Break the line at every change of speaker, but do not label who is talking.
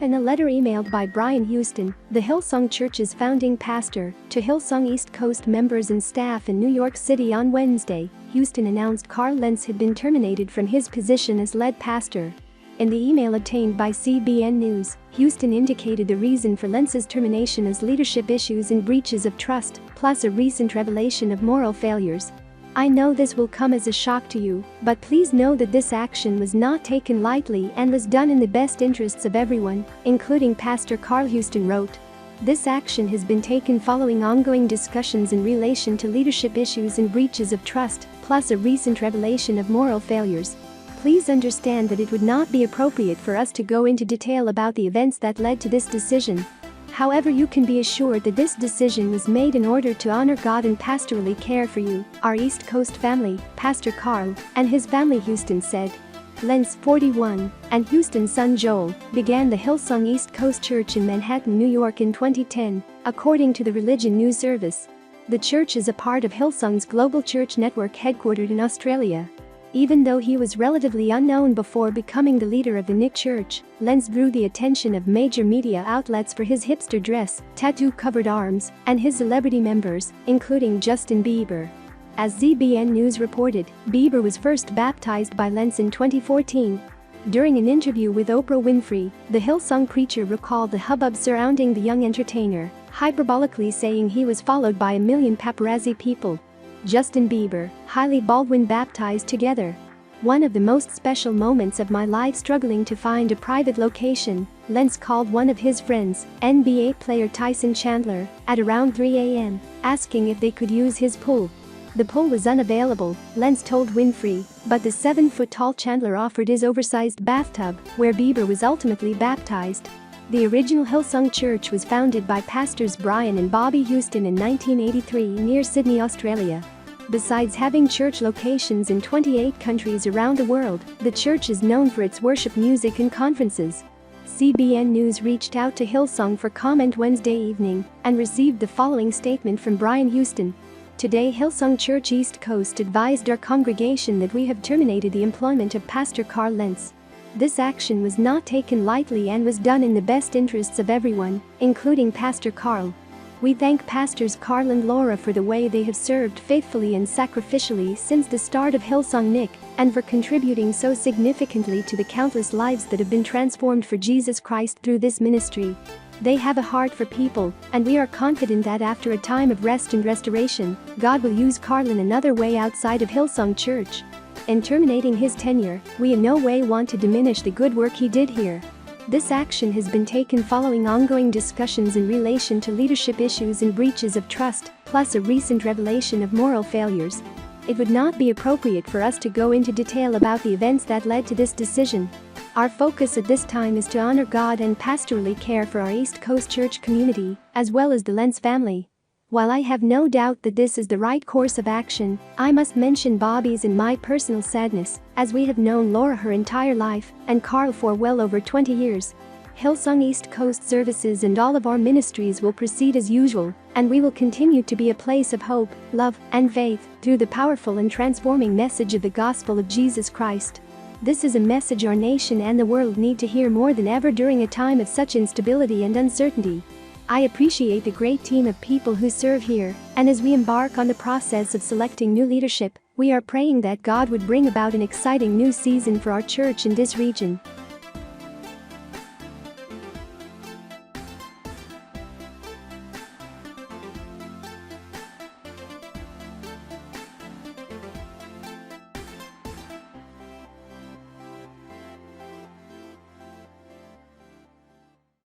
In a letter emailed by Brian Houston, the Hillsong Church's founding pastor, to Hillsong East Coast members and staff in New York City on Wednesday, Houston announced Carl Lentz had been terminated from his position as lead pastor. In the email obtained by CBN News, Houston indicated the reason for Lentz's termination as leadership issues and breaches of trust, plus a recent revelation of moral failures. "I know this will come as a shock to you, but please know that this action was not taken lightly and was done in the best interests of everyone, including Pastor Carl," Houston wrote. "This action has been taken following ongoing discussions in relation to leadership issues and breaches of trust, plus a recent revelation of moral failures. Please understand that it would not be appropriate for us to go into detail about the events that led to this decision. However, you can be assured that this decision was made in order to honor God and pastorally care for you, our East Coast family, Pastor Carl, and his family," Houston said. Lentz, 41, and Houston's son Joel, began the Hillsong East Coast Church in Manhattan, New York in 2010, according to the Religion News Service. The church is a part of Hillsong's global church network headquartered in Australia. Even though he was relatively unknown before becoming the leader of the NYC Church, Lentz drew the attention of major media outlets for his hipster dress, tattoo-covered arms, and his celebrity members, including Justin Bieber. As CBN News reported, Bieber was first baptized by Lentz in 2014. During an interview with Oprah Winfrey, the Hillsong preacher recalled the hubbub surrounding the young entertainer, hyperbolically saying he was followed by 1 million paparazzi people. Justin Bieber, Hailey Baldwin baptized together. "One of the most special moments of my life, struggling to find a private location," Lentz called one of his friends, NBA player Tyson Chandler, at around 3 a.m., asking if they could use his pool. "The pool was unavailable," Lentz told Winfrey, but the 7-foot-tall Chandler offered his oversized bathtub, where Bieber was ultimately baptized. The original Hillsong Church was founded by pastors Brian and Bobby Houston in 1983 near Sydney, Australia. Besides having church locations in 28 countries around the world, the church is known for its worship music and conferences. CBN News reached out to Hillsong for comment Wednesday evening and received the following statement from Brian Houston. "Today, Hillsong Church East Coast advised our congregation that we have terminated the employment of Pastor Carl Lentz. This action was not taken lightly and was done in the best interests of everyone, including Pastor Carl. We thank Pastors Carl and Laura for the way they have served faithfully and sacrificially since the start of Hillsong NYC, and for contributing so significantly to the countless lives that have been transformed for Jesus Christ through this ministry. They have a heart for people, and we are confident that after a time of rest and restoration, God will use Carl in another way outside of Hillsong Church. In terminating his tenure, we in no way want to diminish the good work he did here. This action has been taken following ongoing discussions in relation to leadership issues and breaches of trust, plus a recent revelation of moral failures. It would not be appropriate for us to go into detail about the events that led to this decision. Our focus at this time is to honor God and pastorally care for our East Coast church community, as well as the Lentz family. While I have no doubt that this is the right course of action, I must mention Bobby's and my personal sadness, as we have known Laura her entire life, and Carl for well over 20 years. Hillsong East Coast services and all of our ministries will proceed as usual, and we will continue to be a place of hope, love, and faith, through the powerful and transforming message of the gospel of Jesus Christ. This is a message our nation and the world need to hear more than ever during a time of such instability and uncertainty. I appreciate the great team of people who serve here, and as we embark on the process of selecting new leadership, we are praying that God would bring about an exciting new season for our church in this region.